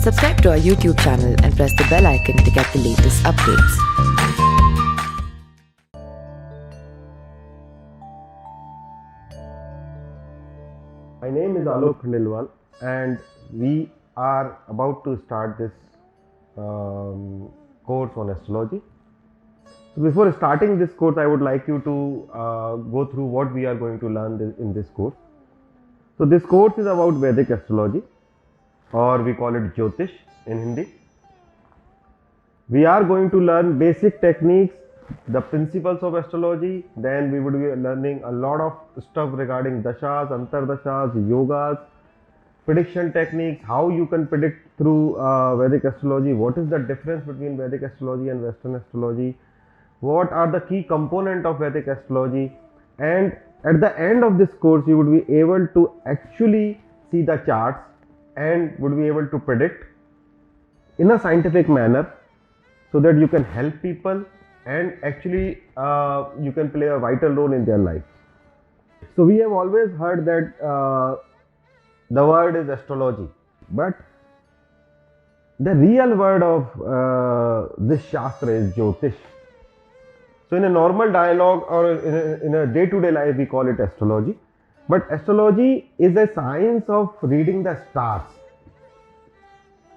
Subscribe to our YouTube channel and press the bell icon to get the latest updates. My name is Alok Khandelwal and we are about to start this course on astrology. So before starting this course, I would like you to go through what we are going to learn in this course. So this course is about Vedic astrology, or we call it Jyotish in Hindi. We are going to learn basic techniques, the principles of astrology. Then we would be learning a lot of stuff regarding dashas, antardashas, yogas, prediction techniques, how you can predict through Vedic astrology, what is the difference between Vedic astrology and Western astrology, what are the key components of Vedic astrology, and at the end of this course you would be able to actually see the charts and would be able to predict in a scientific manner, so that you can help people and actually you can play a vital role in their life. So we have always heard that the word is astrology, but the real word of this shastra is Jyotish. So in a normal dialogue or in a day-to-day life we call it astrology, but astrology is a science of reading the stars,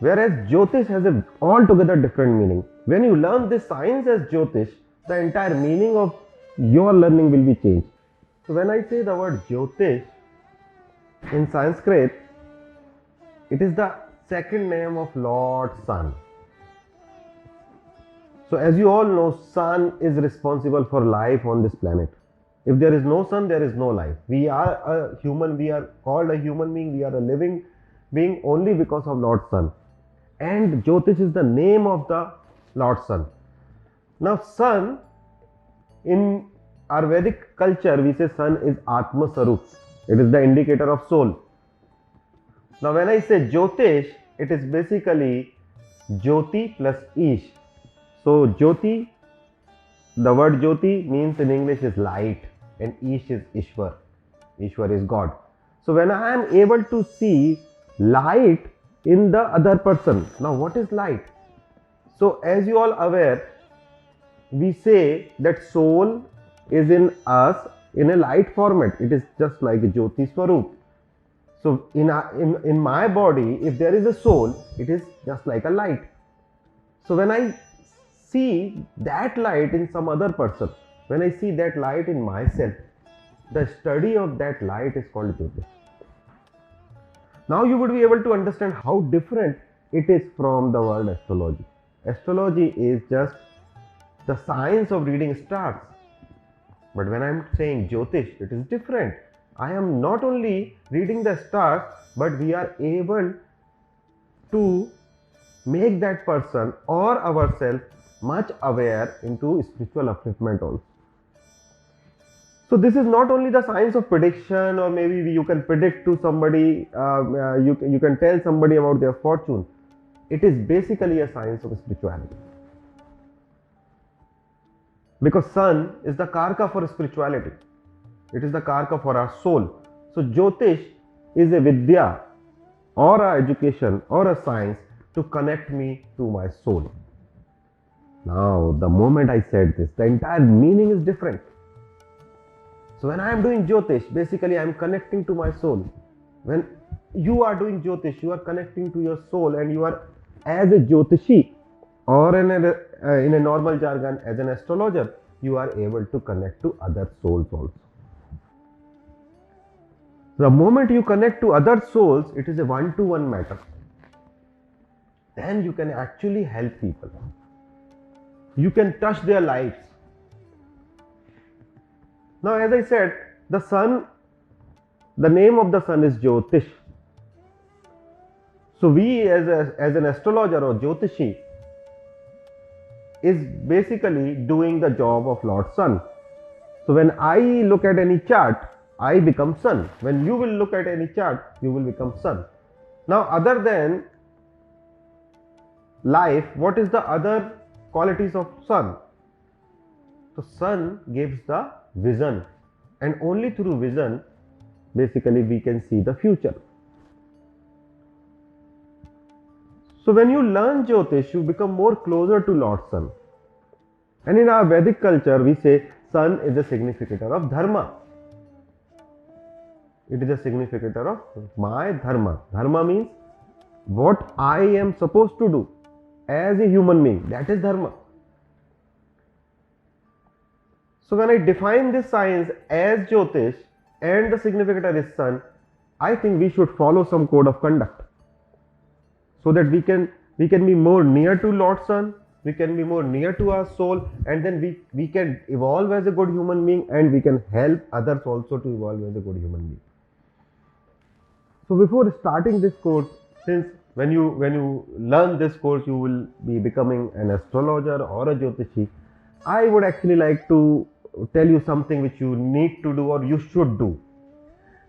whereas Jyotish has an altogether different meaning. When you learn this science as Jyotish, the entire meaning of your learning will be changed. So when I say the word Jyotish in Sanskrit, it is the second name of Lord Sun. So as you all know, Sun is responsible for life on this planet. If there is no Sun, there is no life. We are a human, we are called a human being, we are a living being only because of Lord Sun. And Jyotish is the name of the Lord Sun. Now Sun, in our Vedic culture, we say Sun is Atma Sarup. It is the indicator of soul. Now when I say Jyotish, it is basically Jyoti plus Ish. So Jyoti, the word Jyoti means in English is light, and Ish is Ishwar. Ishwar is God. So when I am able to see light in the other person, now what is light? So as you all aware, we say that soul is in us in a light format. It is just like a Jyoti Swarup. So in my body, if there is a soul, it is just like a light. So when I see that light in some other person, when I see that light in myself, the study of that light is called Jyotish. Now you would be able to understand how different it is from the word astrology. Astrology is just the science of reading stars. But when I am saying Jyotish, it is different. I am not only reading the stars, but we are able to make that person or ourselves much aware into spiritual upliftment also. So this is not only the science of prediction, or maybe you can predict to somebody, you can tell somebody about their fortune. It is basically a science of spirituality. Because Sun is the Karka for spirituality. It is the Karka for our soul. So Jyotish is a Vidya or a education or a science to connect me to my soul. Now the moment I said this, the entire meaning is different. So when I am doing Jyotish, basically I am connecting to my soul. When you are doing Jyotish, you are connecting to your soul, and you are, as a Jyotishi, or in a normal jargon, as an astrologer, you are able to connect to other souls also. The moment you connect to other souls, it is a one-to-one matter. Then you can actually help people. You can touch their lives. Now as I said, the Sun, the name of the Sun is Jyotish. So we as an astrologer or Jyotishi is basically doing the job of Lord Sun. So when I look at any chart, I become Sun. When you will look at any chart, you will become Sun. Now other than life, what is the other qualities of Sun? So Sun gives the vision, and only through vision basically we can see the future. So when you learn Jyotish, you become more closer to Lord Sun. And in our Vedic culture, we say sun is a significator of dharma. It is a significator of my dharma. Dharma means what I am supposed to do as a human being. That is dharma. So when I define this science as Jyotish and the significator is sun, I think we should follow some code of conduct so that we can be more near to Lord Sun, we can be more near to our soul, and then we can evolve as a good human being, and we can help others also to evolve as a good human being. So before starting this course, since when you learn this course, you will be becoming an astrologer or a Jyotishi, I would actually like to tell you something which you need to do or you should do.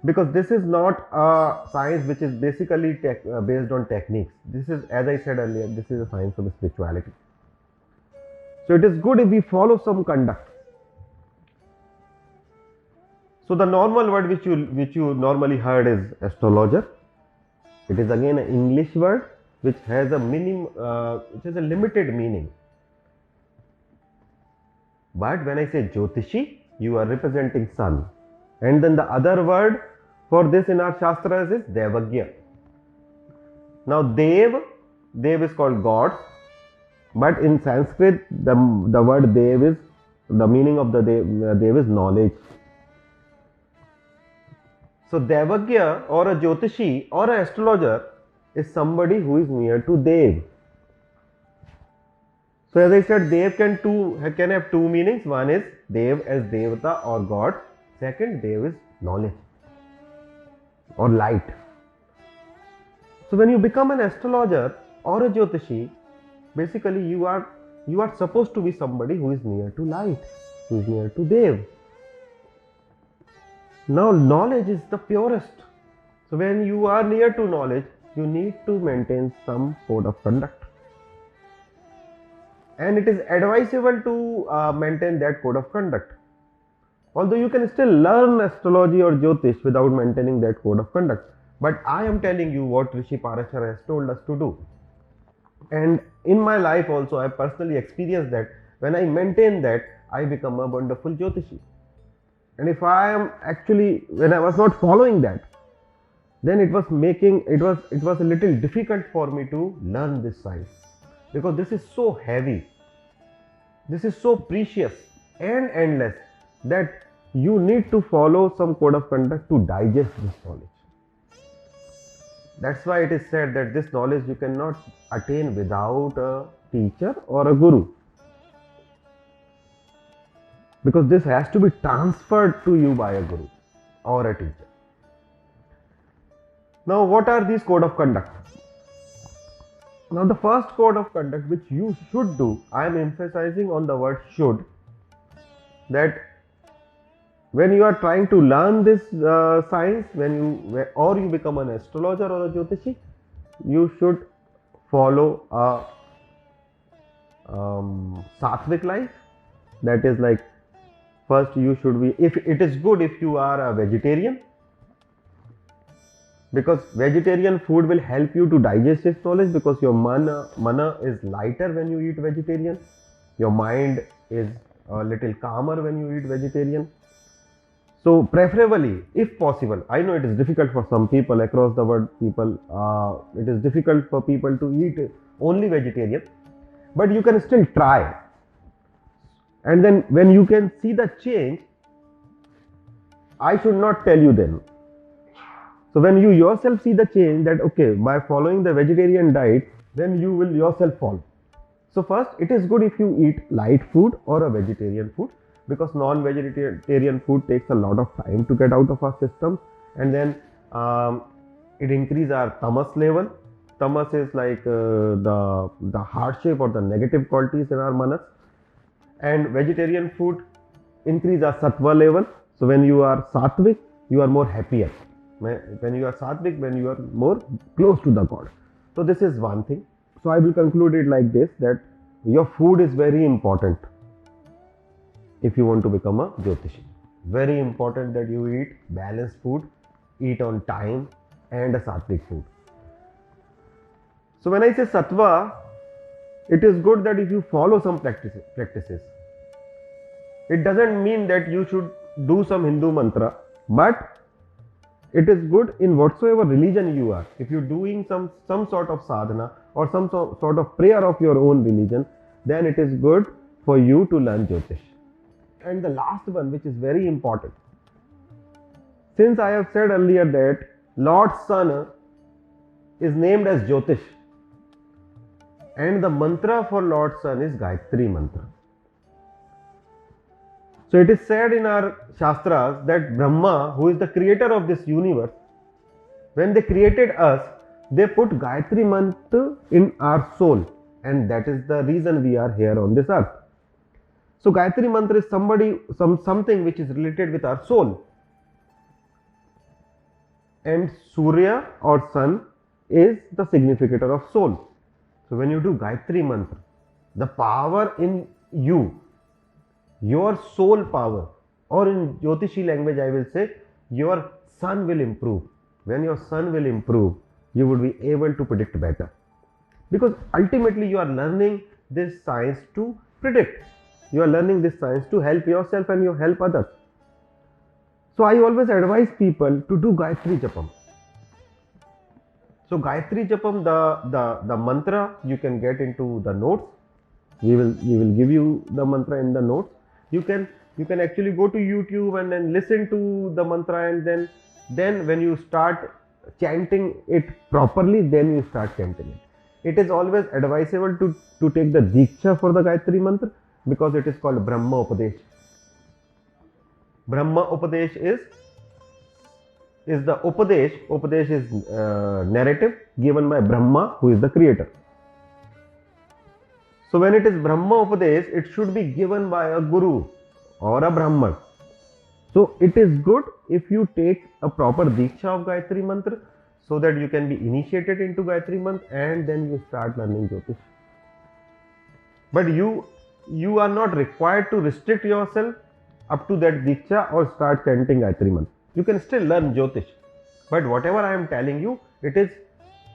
Because this is not a science which is basically based on techniques. This is, as I said earlier, this is a science of spirituality. So it is good if we follow some conduct. So the normal word which you normally heard is astrologer. It is again an English word which has a limited meaning. But when I say Jyotishi, you are representing sun. And then the other word for this in our Shastras is Devagya. Now Dev is called God, but in Sanskrit the word Dev is, the meaning of the Dev is knowledge. So Devagya or a Jyotishi or an astrologer is somebody who is near to Dev. So as I said, Dev can have two meanings. One is Dev as Devata or God. Second, Dev is knowledge or light. So when you become an astrologer or a Jyotishi, basically you are supposed to be somebody who is near to light, who is near to Dev. Now knowledge is the purest. So when you are near to knowledge, you need to maintain some code of conduct. And it is advisable to maintain that code of conduct. Although you can still learn astrology or Jyotish without maintaining that code of conduct. But I am telling you what Rishi Parashar has told us to do. And in my life also, I personally experienced that when I maintain that, I become a wonderful Jyotishi. And if when I was not following that, then it was a little difficult for me to learn this science. Because this is so heavy, this is so precious and endless that you need to follow some code of conduct to digest this knowledge. That's why it is said that this knowledge you cannot attain without a teacher or a guru. Because this has to be transferred to you by a guru or a teacher. Now what are these code of conduct? Now the first code of conduct which you should do, I am emphasizing on the word should, that when you are trying to learn this science, or you become an astrologer or a Jyotishi, you should follow a sattvic life. That is like, first you should be, if it is good if you are a vegetarian, because vegetarian food will help you to digest this knowledge, because your mana is lighter when you eat vegetarian, your mind is a little calmer when you eat vegetarian. So preferably, if possible, I know it is difficult for some people across the world, it is difficult for people to eat only vegetarian, but you can still try. And then when you can see the change, I should not tell you then. So when you yourself see the change that, okay, by following the vegetarian diet, then you will yourself follow. So first, it is good if you eat light food or a vegetarian food, because non-vegetarian food takes a lot of time to get out of our system, and then it increases our tamas level. Tamas is like the hardship or the negative qualities in our manas, and vegetarian food increase our sattva level. So when you are sattvic, you are more happier. When you are sattvic, when you are more close to the God. So this is one thing. So I will conclude it like this, that your food is very important if you want to become a Jyotishi. Very important that you eat balanced food, eat on time, and a sattvic food. So when I say sattva, it is good that if you follow some practices. It doesn't mean that you should do some Hindu mantra, but it is good in whatsoever religion you are. If you're doing some sort of sadhana or some sort of prayer of your own religion, then it is good for you to learn Jyotish. And the last one, which is very important, since I have said earlier that Lord Sun is named as Jyotish, and the mantra for Lord Sun is Gayatri mantra. So it is said in our Shastras that Brahma, who is the creator of this universe, when they created us, they put Gayatri mantra in our soul, and that is the reason we are here on this earth. So Gayatri mantra is something which is related with our soul. And Surya or Sun is the significator of soul. So when you do Gayatri mantra, the power in you, your soul power, or in Jyotishi language I will say, your sun will improve. When your sun will improve, you would be able to predict better. Because ultimately you are learning this science to predict. You are learning this science to help yourself and you help others. So I always advise people to do Gayatri Japam. So Gayatri Japam, the mantra you can get into the notes. We will give you the mantra in the notes. You can actually go to YouTube and then listen to the mantra, and then when you start chanting it properly, then you start chanting it. It is always advisable to take the Diksha for the Gayatri mantra, because it is called Brahma Upadesh. Brahma Upadesh is the Upadesh. Upadesh is narrative given by Brahma, who is the creator. So when it is Brahma Upadesh, it should be given by a Guru or a Brahman. So it is good if you take a proper Diksha of Gayatri mantra, so that you can be initiated into Gayatri mantra and then you start learning Jyotish. But you are not required to restrict yourself up to that Diksha or start chanting Gayatri mantra. You can still learn Jyotish. But whatever I am telling you, it is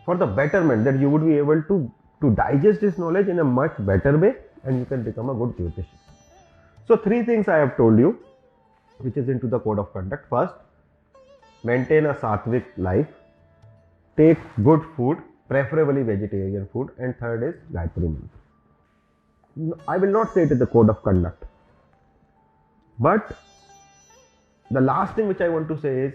for the betterment, that you would be able to digest this knowledge in a much better way, and you can become a good Jyotish. So 3 things I have told you, which is into the code of conduct. First, maintain a sattvic life, take good food, preferably vegetarian food, and third is Gayatri mantra. I will not say it is the code of conduct, but the last thing which I want to say is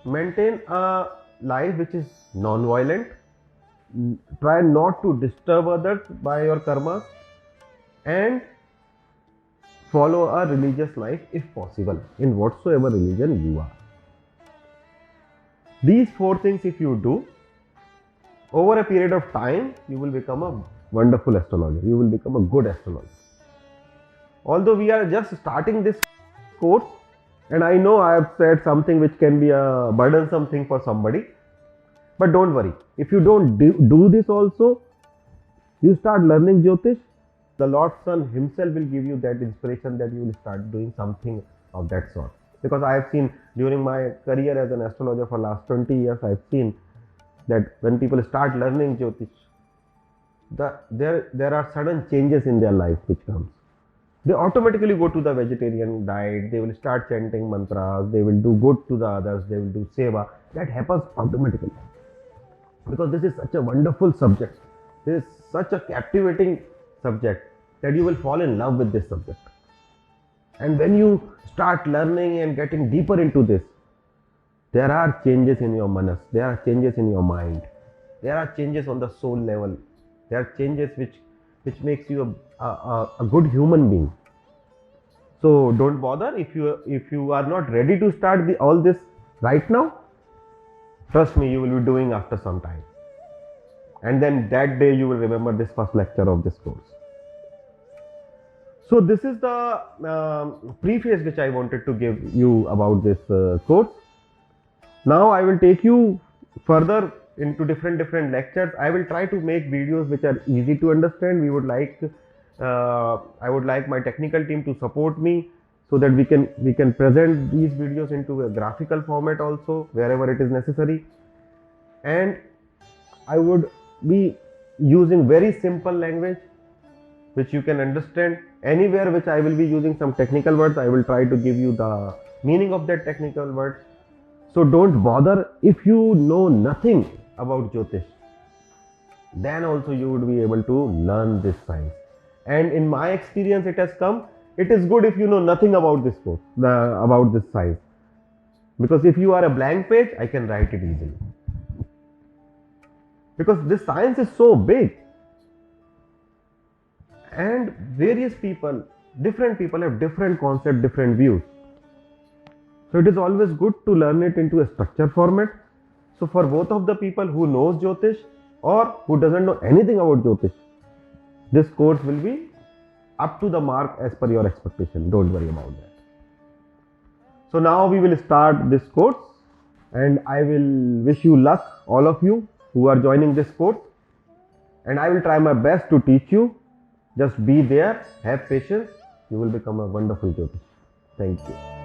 maintain a life which is non-violent. Try not to disturb others by your karmas, and follow a religious life if possible, in whatsoever religion you are. These 4 things if you do, over a period of time, you will become a wonderful astrologer. You will become a good astrologer. Although we are just starting this course, and I know I have said something which can be a burdensome thing for somebody, but don't worry. If you don't do this also, you start learning Jyotish, the Lord Sun himself will give you that inspiration that you will start doing something of that sort. Because I have seen during my career as an astrologer for last 20 years, I have seen that when people start learning Jyotish, there are sudden changes in their life which comes. They automatically go to the vegetarian diet, they will start chanting mantras, they will do good to the others, they will do seva. That happens automatically. Because this is such a wonderful subject. This is such a captivating subject that you will fall in love with this subject. And when you start learning and getting deeper into this, there are changes in your manas, there are changes in your mind, there are changes on the soul level, there are changes which makes you a good human being. So don't bother if you are not ready to start all this right now. Trust me, you will be doing after some time. And then that day you will remember this first lecture of this course. So this is the preface which I wanted to give you about this course. Now I will take you further into different lectures. I will try to make videos which are easy to understand. I would like my technical team to support me, so that we can present these videos into a graphical format also wherever it is necessary. And I would be using very simple language which you can understand. Anywhere which I will be using some technical words, I will try to give you the meaning of that technical word. So don't bother if you know nothing about Jyotish. Then also you would be able to learn this science. And in my experience, it has come. It is good if you know nothing about this course, about this science, because if you are a blank page, I can write it easily. Because this science is so big, and various people, different people have different concepts, different views. So it is always good to learn it into a structured format. So for both of the people who knows Jyotish or who doesn't know anything about Jyotish, this course will be up to the mark as per your expectation. Don't worry about that. So now we will start this course, and I will wish you luck, all of you who are joining this course, and I will try my best to teach you. Just be there, have patience, you will become a wonderful Jyotish. Thank you.